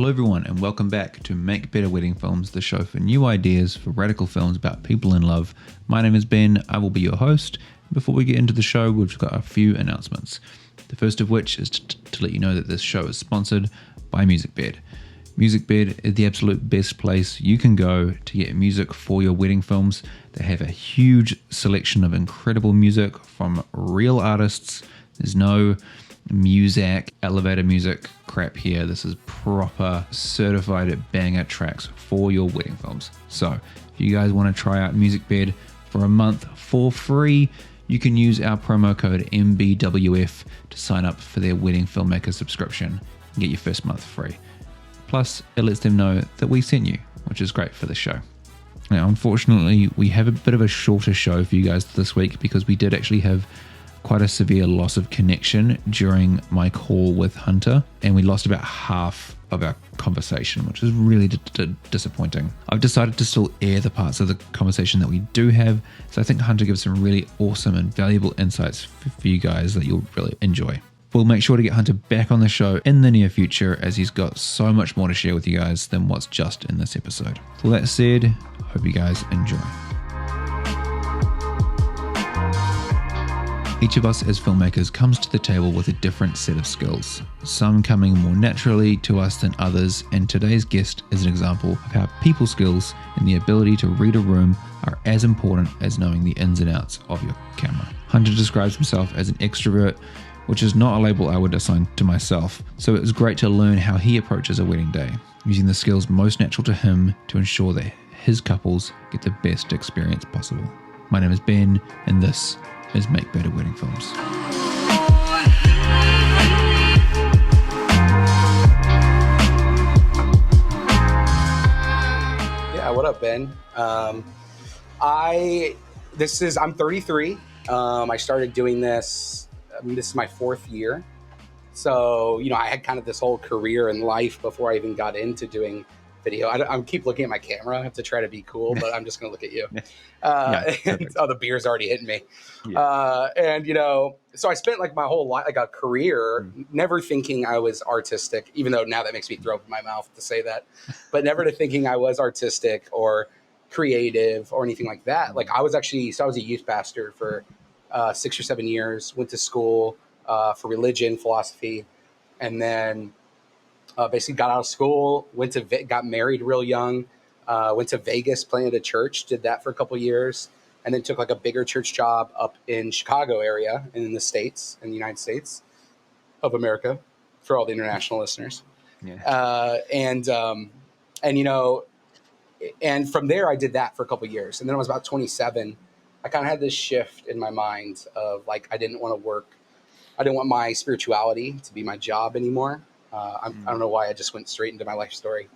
Hello everyone and welcome back to Make Better Wedding Films, the show for new ideas for radical films about people in love. My name is Ben, I will be your host. Before we get into the show, we've got a few announcements. The first of which is to let you know that this show is sponsored by Musicbed. Musicbed is the absolute best place you can go to get music for your wedding films. They have a huge selection of incredible music from real artists. There's no music, elevator music crap here. This is proper certified banger tracks for your wedding films. So if you guys want to try out Musicbed for a month for free, you can use our promo code MBWF to sign up for their wedding filmmaker subscription and get your first month free. Plus, it lets them know that we sent you, which is great for the show. Now, unfortunately, we have a bit of a shorter show for you guys this week because we did actually have quite a severe loss of connection during my call with Hunter, and we lost about half of our conversation, which is really disappointing. I've decided to still air the parts of the conversation that we do have, so I think Hunter gives some really awesome and valuable insights for you guys that you'll really enjoy. We'll make sure to get Hunter back on the show in the near future, as he's got so much more to share with you guys than what's just in this episode. So that said, hope you guys enjoy. Each of us as filmmakers comes to the table with a different set of skills, some coming more naturally to us than others, and today's guest is an example of how people skills and the ability to read a room are as important as knowing the ins and outs of your camera. Hunter describes himself as an extrovert, which is not a label I would assign to myself, so it was great to learn how he approaches a wedding day, using the skills most natural to him to ensure that his couples get the best experience possible. My name is Ben, and this is Make Better Wedding Films. Yeah, what up, Ben? I'm 33. I started doing this. This is my fourth year. So, I had kind of this whole career in life before I even got into doing video. I keep looking at my camera. I have to try to be cool, but I'm just going to look at you. The beer's already hitting me. Yeah. So I spent like my whole life, like a career, never thinking I was artistic, even though now that makes me throw up in my mouth to say that, but never to thinking I was artistic or creative or anything like that. Like I was a youth pastor for 6 or 7 years, went to school for religion, philosophy, and then basically got out of school, got married real young, went to Vegas, planted a church, did that for a couple of years, and then took like a bigger church job up in Chicago area in the United States of America, for all the international listeners. Yeah. And from there I did that for a couple of years. And then I was about 27. I kind of had this shift in my mind of like, I didn't want my spirituality to be my job anymore. I don't know why I just went straight into my life story,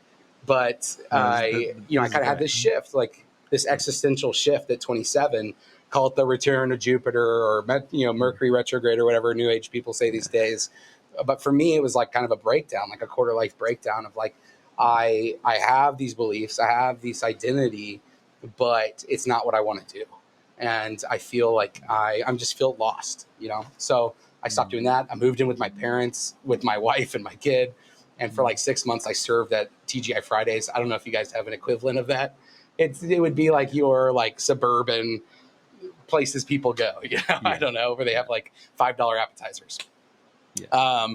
but I kind of had this shift, like this existential shift at 27, call it the return of Jupiter or, Mercury retrograde or whatever New Age people say these days. But for me, it was like kind of a breakdown, like a quarter life breakdown of like, I have these beliefs, I have this identity, but it's not what I want to do. And I feel like I'm just feel lost, So I stopped doing that. I moved in with my parents, with my wife and my kid. And for like 6 months, I served at TGI Fridays. I don't know if you guys have an equivalent of that. It would be like your like suburban places people go, Yeah. I don't know, where they have like $5 appetizers. Yeah.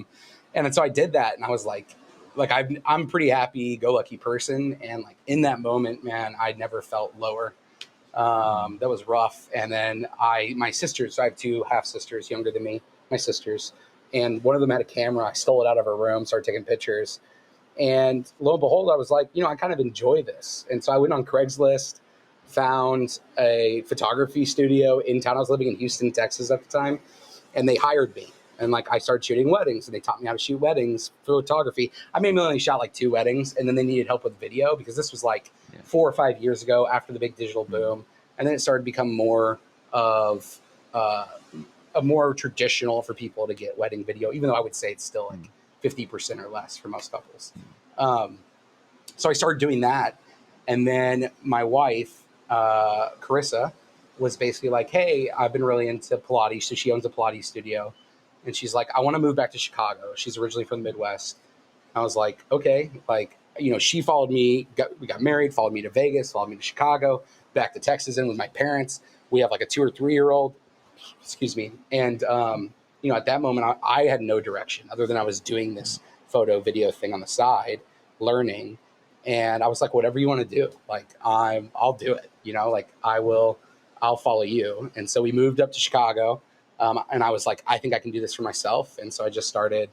And then so I did that, and I was like I'm a pretty happy-go-lucky person. And like in that moment, man, I never felt lower. That was rough. And then my sisters, so I have two half sisters younger than me, my sisters, and one of them had a camera. I stole it out of her room, started taking pictures, and lo and behold, I was like, I kind of enjoy this. And so I went on Craigslist, found a photography studio in town. I was living in Houston, Texas at the time, and they hired me. And like I started shooting weddings, and they taught me how to shoot weddings, photography. I maybe only shot like 2 weddings, and then they needed help with video because this was like 4 or 5 years ago after the big digital boom. And then it started to become more of a more traditional for people to get wedding video, even though I would say it's still like 50% or less for most couples. So I started doing that. And then my wife, Carissa, was basically like, hey, I've been really into Pilates. So she owns a Pilates studio. And she's like, I want to move back to Chicago. She's originally from the Midwest. I was like, okay, like, she followed me, we got married, followed me to Vegas, followed me to Chicago, back to Texas and with my parents. We have like a 2 or 3 year old, excuse me. And, at that moment, I had no direction other than I was doing this photo video thing on the side, learning. And I was like, whatever you want to do, like, I'll do it, like I'll follow you. And so we moved up to Chicago. And I was like, I think I can do this for myself. And so I just started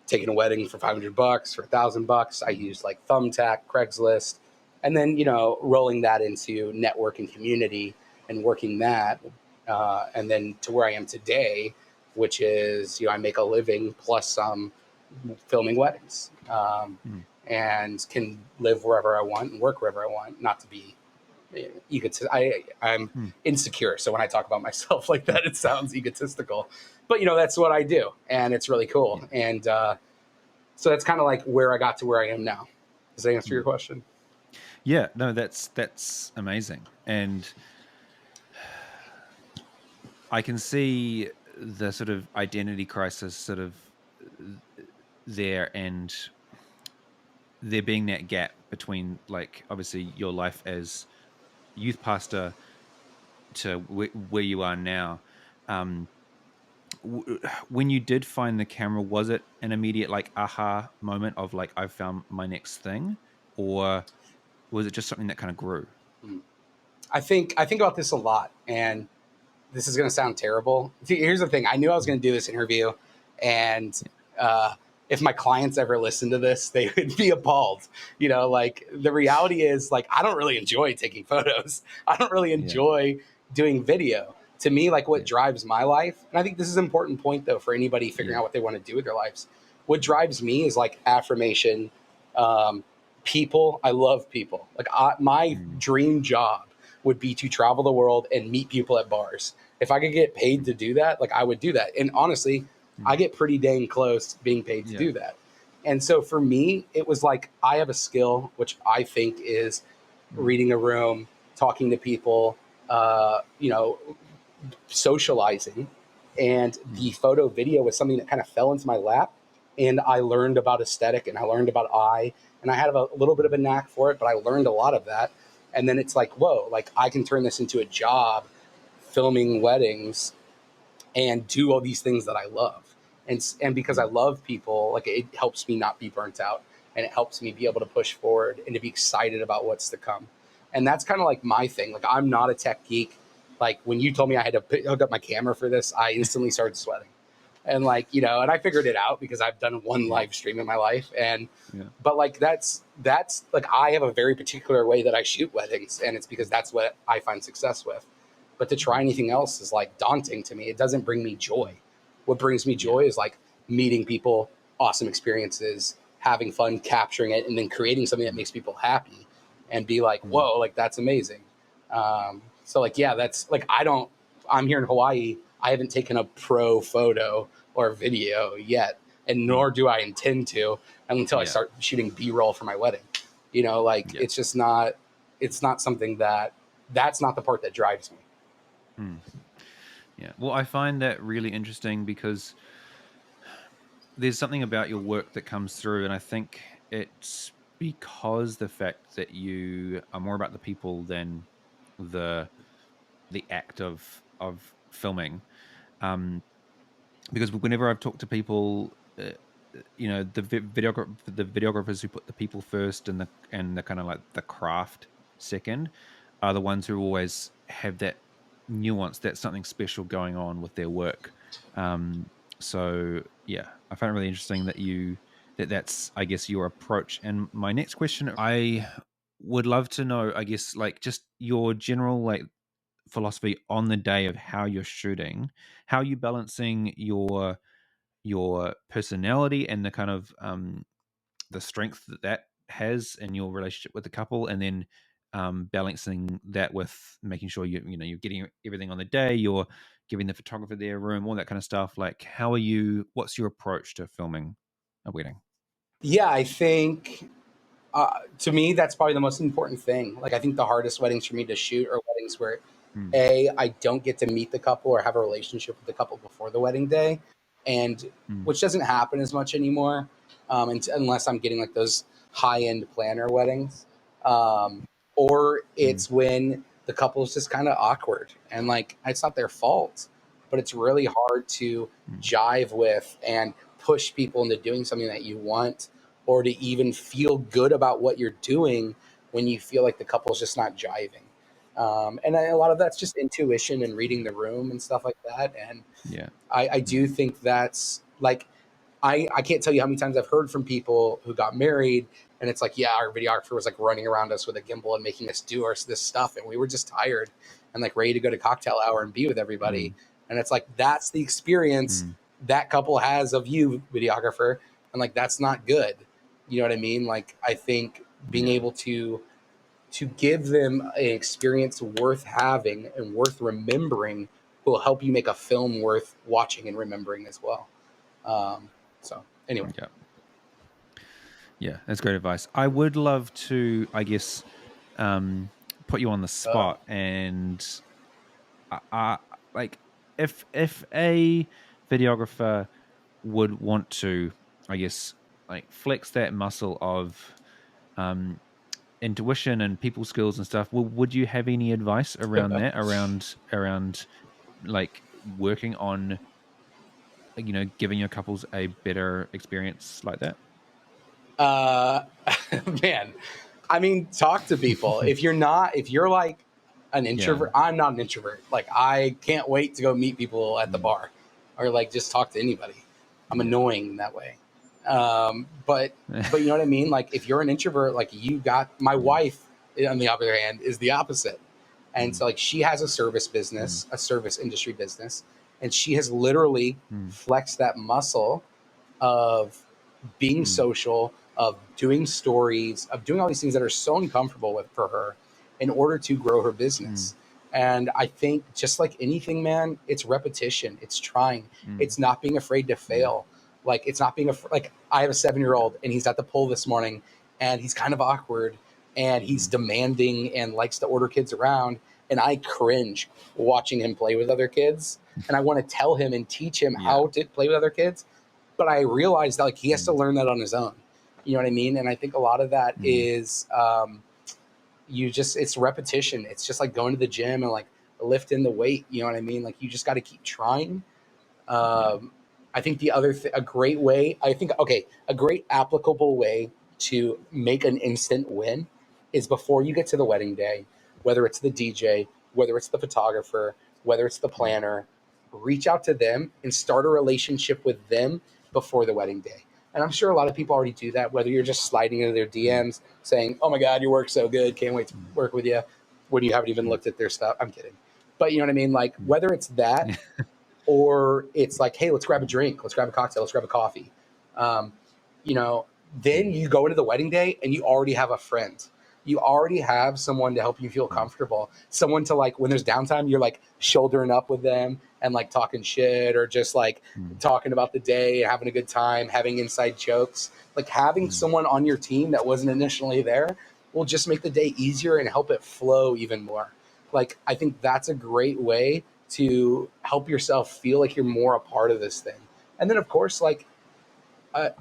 taking a wedding for $500, for $1,000. I used like Thumbtack, Craigslist, and then, rolling that into network and community and working that. And then to where I am today, which is, I make a living plus some filming weddings, and can live wherever I want and work wherever I want, not to be I'm insecure. So when I talk about myself like that, it sounds egotistical, but that's what I do. And it's really cool. And, so that's kind of like where I got to where I am now. Does that answer your question? Yeah, no, that's amazing. And I can see the sort of identity crisis sort of there, and there being that gap between, like, obviously your life as youth pastor to where you are now. Um, when you did find the camera, was it an immediate like aha moment of like, I've found my next thing, or was it just something that kind of grew? I think about this a lot, and this is going to sound terrible. Here's the thing: I knew I was going to do this interview, and if my clients ever listen to this, they would be appalled. Like, the reality is, like, I don't really enjoy taking photos. I don't really enjoy doing video. To me, like, what drives my life, and I think this is an important point though for anybody figuring out what they want to do with their lives. What drives me is like affirmation, people. I love people. Like, my dream job would be to travel the world and meet people at bars. If I could get paid to do that, like, I would do that. And honestly, I get pretty dang close being paid to do that. And so for me, it was like, I have a skill, which I think is reading a room, talking to people, socializing. And the photo video was something that kind of fell into my lap. And I learned about aesthetic, and I learned about eye, and I had a little bit of a knack for it, but I learned a lot of that. And then it's like, whoa, like, I can turn this into a job, filming weddings, and do all these things that I love. And because I love people, like, it helps me not be burnt out, and it helps me be able to push forward and to be excited about what's to come. And that's kind of like my thing. Like, I'm not a tech geek. Like, when you told me I had to hook up my camera for this, I instantly started sweating. And like, and I figured it out because I've done one live stream in my life. And but like, that's like, I have a very particular way that I shoot weddings, and it's because that's what I find success with. But to try anything else is like daunting to me. It doesn't bring me joy. What brings me joy is like meeting people, awesome experiences, having fun, capturing it, and then creating something that makes people happy and be like, whoa, like, that's amazing. So like, yeah, that's like, I'm here in Hawaii. I haven't taken a pro photo or video yet, and nor do I intend to until I start shooting B-roll for my wedding. Like, it's just not, it's not something that's not the part that drives me. Yeah. Well, I find that really interesting because there's something about your work that comes through, and I think it's because the fact that you are more about the people than the act of filming. Because whenever I've talked to people, the videographers who put the people first and the kind of like the craft second are the ones who always have that nuance, that something special going on with their work. So yeah, I find it really interesting that that's, I guess, your approach. And my next question, I would love to know, I guess, like, just your general like philosophy on the day of how you're shooting, how are you balancing your personality and the kind of the strength that has in your relationship with the couple, and then balancing that with making sure you're getting everything on the day, you're giving the photographer their room, all that kind of stuff. Like, what's your approach to filming a wedding? Yeah, I think to me, that's probably the most important thing. Like, I think the hardest weddings for me to shoot are weddings where I don't get to meet the couple or have a relationship with the couple before the wedding day, and which doesn't happen as much anymore. and unless I'm getting like those high-end planner weddings, or it's when the couple is just kind of awkward and like it's not their fault, but it's really hard to jive with and push people into doing something that you want, or to even feel good about what you're doing when you feel like the couple's just not jiving. And a lot of that's just intuition and reading the room and stuff like that. And Yeah. I do think that's like, I can't tell you how many times I've heard from people who got married and it's like, yeah, our videographer was like running around us with a gimbal and making us do this stuff. And we were just tired and like ready to go to cocktail hour and be with everybody. And it's like, that's the experience that couple has of you, videographer. And like, that's not good. You know what I mean? Like, I think being able to give them an experience worth having and worth remembering will help you make a film worth watching and remembering as well. So anyway. Yeah, that's great advice. I would love to, I guess, put you on the spot and like if a videographer would want to, I guess, like flex that muscle of intuition and people skills and stuff, would you have any advice around that, around like working on, giving your couples a better experience like that? Uh, man, I mean, talk to people. If you're like an introvert, I'm not an introvert. Like, I can't wait to go meet people at the bar or like just talk to anybody. I'm annoying that way. But you know what I mean? Like, if you're an introvert, like you got my wife, on the other hand, is the opposite. And so like she has a service business, a service industry business, and she has literally flexed that muscle of being social, of doing stories, of doing all these things that are so uncomfortable for her in order to grow her business. And I think just like anything, man, it's repetition, it's trying, it's not being afraid to fail. Like, it's not being like, I have a 7-year-old and he's at the pool this morning and he's kind of awkward and he's demanding and likes to order kids around. And I cringe watching him play with other kids. And I want to tell him and teach him how to play with other kids. But I realized that like he has to learn that on his own. You know what I mean? And I think a lot of that is it's repetition. It's just like going to the gym and like lifting the weight. You know what I mean? Like, you just got to keep trying. I think a great way, a great applicable way to make an instant win is before you get to the wedding day, whether it's the DJ, whether it's the photographer, whether it's the planner, reach out to them and start a relationship with them before the wedding day. And I'm sure a lot of people already do that, whether you're just sliding into their DMs saying, oh my God, your work's so good, can't wait to work with you, when you haven't even looked at their stuff. I'm kidding. But you know what I mean? Like, whether it's that or it's like, hey, let's grab a drink, let's grab a cocktail, let's grab a coffee. Um, then you go into the wedding day and you already have a friend. You already have someone to help you feel comfortable. Someone to, like, when there's downtime, you're like shouldering up with them and like talking shit or just like talking about the day, having a good time, having inside jokes. Like, having someone on your team that wasn't initially there will just make the day easier and help it flow even more. Like, I think that's a great way to help yourself feel like you're more a part of this thing. And then, of course, like,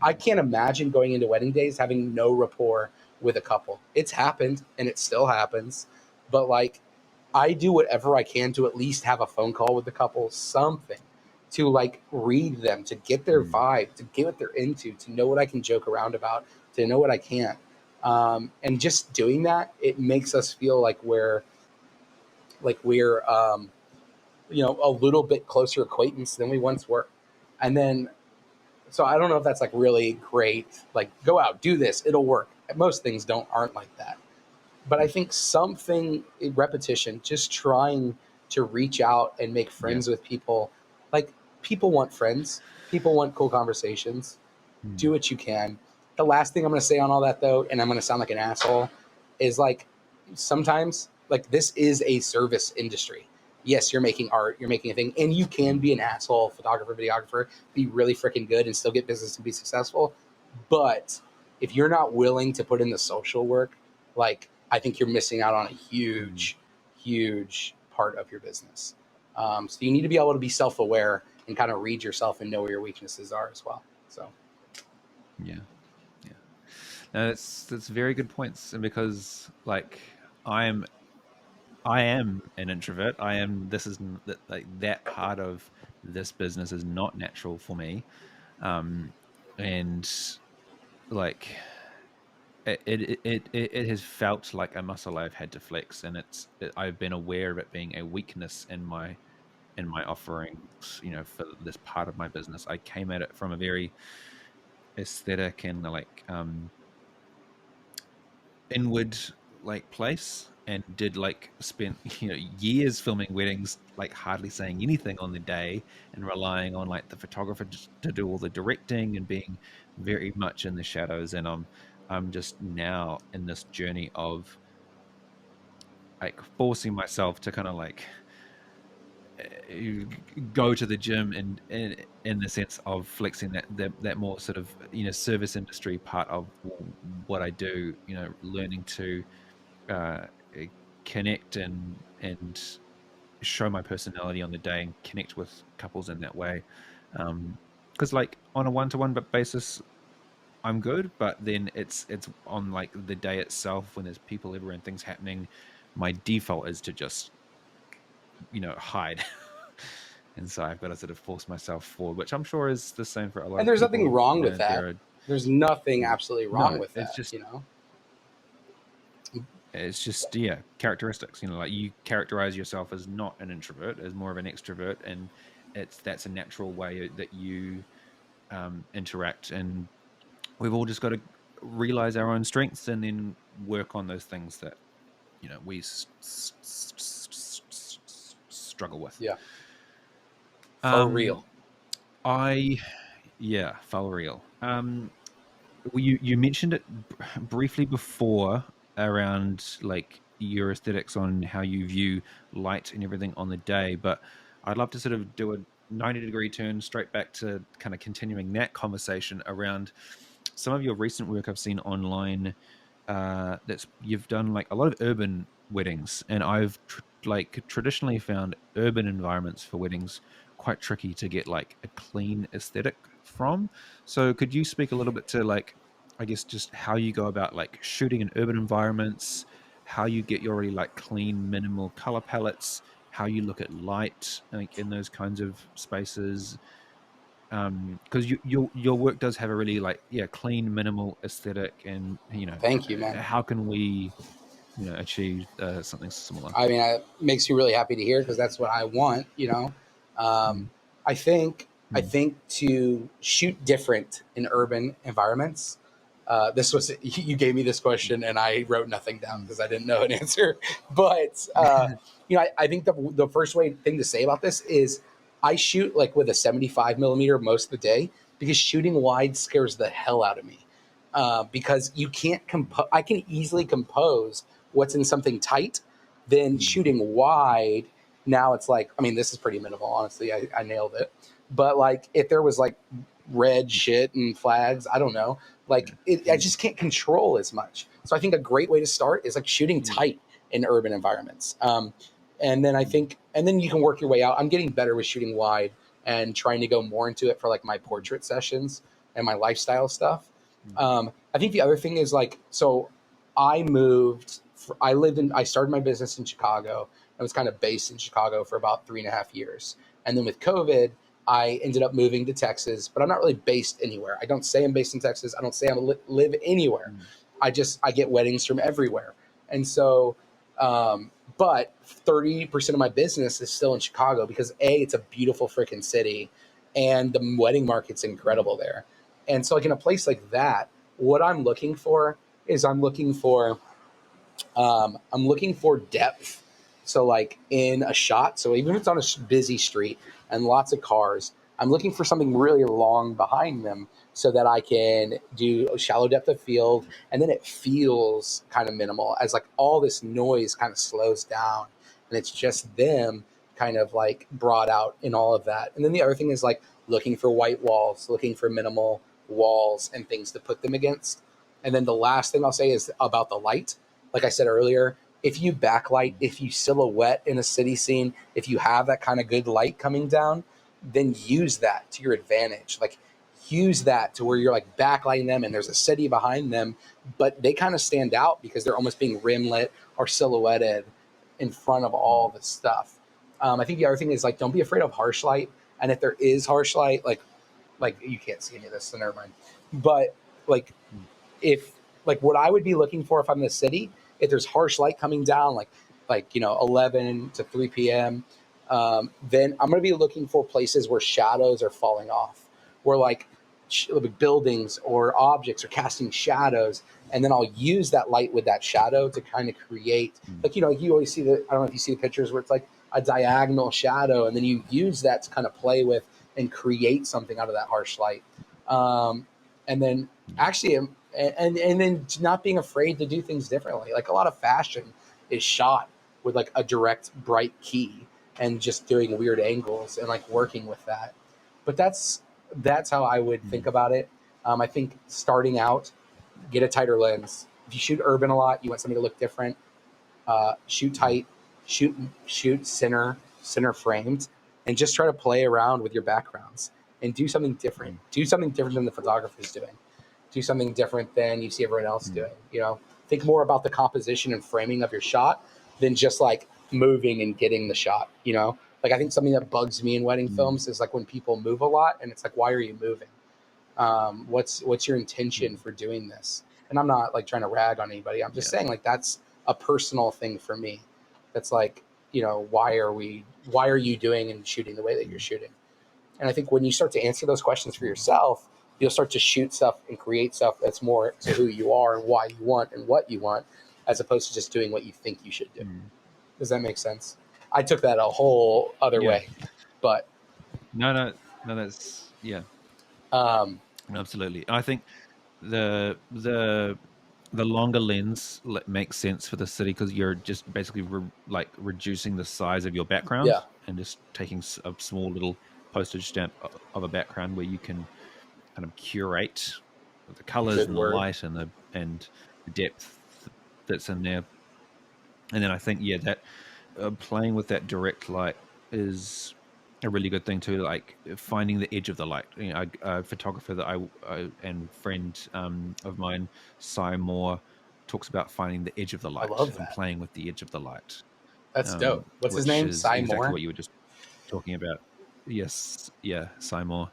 I can't imagine going into wedding days having no rapport with a couple. It's happened and it still happens. But like, I do whatever I can to at least have a phone call with the couple, something to like read them, to get their vibe, to get what they're into, to know what I can joke around about, to know what I can't. And just doing that, it makes us feel like we're a little bit closer acquaintance than we once were. And then, so I don't know if that's like really great. Like, go out, do this, it'll work. Most things aren't like that. But I think repetition, just trying to reach out and make friends with people. Like, people want friends. People want cool conversations. Do what you can. The last thing I'm going to say on all that, though, and I'm going to sound like an asshole, is like, sometimes, like, this is a service industry. Yes, you're making art, you're making a thing, and you can be an asshole photographer, videographer, be really freaking good and still get business and be successful. But if you're not willing to put in the social work, like, I think you're missing out on a huge, huge part of your business. So you need to be able to be self-aware and kind of read yourself and know where your weaknesses are as well. So. Yeah. No, that's very good points, and because like I'm I am an introvert. I am. This is like that part of this business is not natural for me, and like it has felt like a muscle I've had to flex, and I've been aware of it being a weakness in my offerings. You know, for this part of my business, I came at it from a very aesthetic and like inward like place, and did like spent years filming weddings, like hardly saying anything on the day and relying on like the photographer to do all the directing and being very much in the shadows. And I'm just now in this journey of like forcing myself to kind of like go to the gym, and in the sense of flexing that more sort of service industry part of what I do, learning to uh, connect and show my personality on the day and connect with couples in that way. Because like on a one-to-one basis, I'm good, but then it's on like the day itself when there's people everywhere and things happening. My default is to just hide, and so I've got to sort of force myself forward, which I'm sure is the same for a lot And of there's nothing people. wrong with that. There are There's nothing yeah, absolutely wrong no, with that, you know? it's just characteristics. Like you characterize yourself as not an introvert, as more of an extrovert, and that's a natural way that you interact. And we've all just got to realize our own strengths and then work on those things that we struggle with. Yeah. For um real. I Yeah, for real. Well, you mentioned it briefly before around like your aesthetics on how you view light and everything on the day, but I'd love to sort of do a 90-degree turn straight back to kind of continuing that conversation around some of your recent work I've seen online. That's You've done like a lot of urban weddings, and I've like traditionally found urban environments for weddings quite tricky to get like a clean aesthetic from. So could you speak a little bit to like, I guess, just how you go about like shooting in urban environments, how you get your really like clean, minimal color palettes, how you look at light like in those kinds of spaces, because your work does have a really like clean, minimal aesthetic, and Thank you, man. how can we achieve something similar? I mean, it makes you really happy to hear because that's what I want, you know? Um, Mm, I think, I mm, think to shoot different in urban environments, this was, you gave me this mm, question and I wrote nothing down mm. because I didn't know an answer. But, I think the first thing to say about this is I shoot like with a 75 millimeter most of the day because shooting wide scares the hell out of me. Because you can't I can easily compose what's in something tight. Then Mm, shooting wide, now it's like, I mean, this is pretty minimal, honestly. I nailed it. But like, if there was like red shit and flags, I don't know, like I mm, just can't control as much. So I think a great way to start is like shooting mm, tight in urban environments. And then I mm, think, and then you can work your way out. I'm getting better with shooting wide and trying to go more into it for like my portrait sessions and my lifestyle stuff. mm, I think the other thing is like, so I started my business in Chicago. I was kind of based in Chicago for about 3.5 years. And then with COVID, I ended up moving to Texas, but I'm not really based anywhere. I don't say I'm based in Texas. I don't say live anywhere. mm, I get weddings from everywhere. And so, but 30% of my business is still in Chicago because it's a beautiful freaking city and the wedding market's mm, incredible there. And so like in a place like that, what I'm looking for is I'm looking for depth. So like in a shot, so even if it's on a busy street and lots of cars, I'm looking for something really long behind them so that I can do a shallow depth of field, and then it feels kind of minimal as like all this noise kind of slows down and it's just them kind of like brought out in all of that. And then the other thing is like looking for white walls, looking for minimal walls and things to put them against. And then the last thing I'll say is about the light. Like I said earlier, if you backlight, if you silhouette in a city scene, if you have that kind of good light coming down, then use that to your advantage. Like use that to where you're like backlighting them and there's a city behind them, but they kind of stand out because they're almost being rim-lit or silhouetted in front of all the stuff. I think the other thing is like, don't be afraid of harsh light. And if there is harsh light, like you can't see any of this, so never mind. But like, if like what I would be looking for if I'm in the city, if there's harsh light coming down, like 11 to 3 p.m., then I'm going to be looking for places where shadows are falling off, where like buildings or objects are casting shadows, and then I'll use that light with that shadow to kind of create, like, you always see I don't know if you see the pictures where it's like a diagonal shadow, and then you use that to kind of play with and create something out of that harsh light. And then actually, and then not being afraid to do things differently. Like a lot of fashion is shot with like a direct bright key and just doing weird angles and like working with that. But that's how I would think about it. I think starting out, get a tighter lens. If you shoot urban a lot, you want something to look different. Shoot tight, shoot center framed, and just try to play around with your backgrounds and do something different. Do something different than the photographer's doing. Do something different than you see everyone else doing. Think more about the composition and framing of your shot than just like moving and getting the shot. Like I think something that bugs me in wedding films is like when people move a lot, and it's like, why are you moving? What's your intention for doing this? And I'm not like trying to rag on anybody. I'm just saying like that's a personal thing for me. That's like, why are you doing and shooting the way that you're shooting? And I think when you start to answer those questions for yourself, you'll start to shoot stuff and create stuff that's more to who you are and why you want and what you want, as opposed to just doing what you think you should do. Does that make sense? I took that a whole other way, but no, that's absolutely. I think the longer lens makes sense for the city because you're just basically reducing the size of your background and just taking a small little postage stamp of a background where you can kind of curate the colors and the light and the depth that's in there. And then I think that playing with that direct light is a really good thing too, like finding the edge of the light. A photographer that I and friend of mine, Cy Moore, talks about finding the edge of the light and playing with the edge of the light. That's dope. What's his name? Cy exactly Moore? What you were just talking about. Yes, Cy Moore.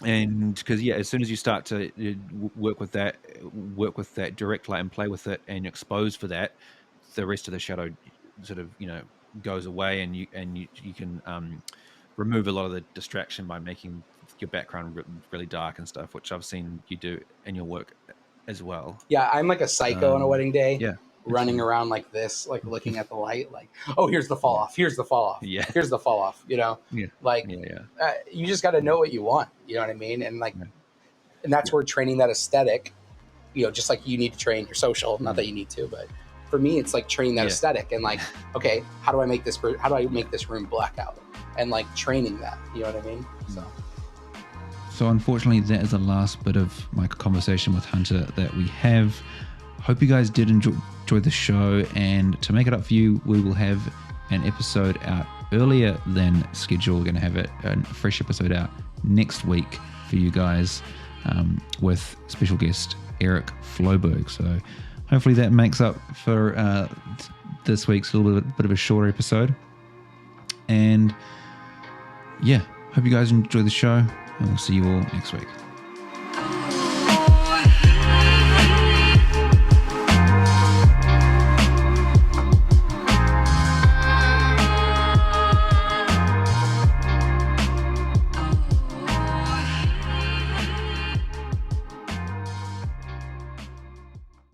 And because as soon as you start to work with that direct light and play with it and expose for that, the rest of the shadow sort of goes away, and you can remove a lot of the distraction by making your background really dark and stuff, which I've seen you do in your work as well. Yeah, I'm like a psycho on a wedding day. Yeah. Running around like this, like looking at the light, like, oh, here's the fall off. Here's the fall off. Yeah. Here's the fall off. You just got to know what you want. You know what I mean? And like, and that's where training that aesthetic, just like you need to train your social, not that you need to, but for me, it's like training that aesthetic and like, okay, how do I make this room black out? And like training that, you know what I mean? So unfortunately, that is the last bit of my conversation with Hunter that we have. Hope you guys did enjoy the show, and to make it up for you, we will have an episode out earlier than scheduled. We're going to have a fresh episode out next week for you guys with special guest Eric Floberg. So hopefully that makes up for this week's little bit of a shorter episode. And hope you guys enjoy the show, and we'll see you all next week.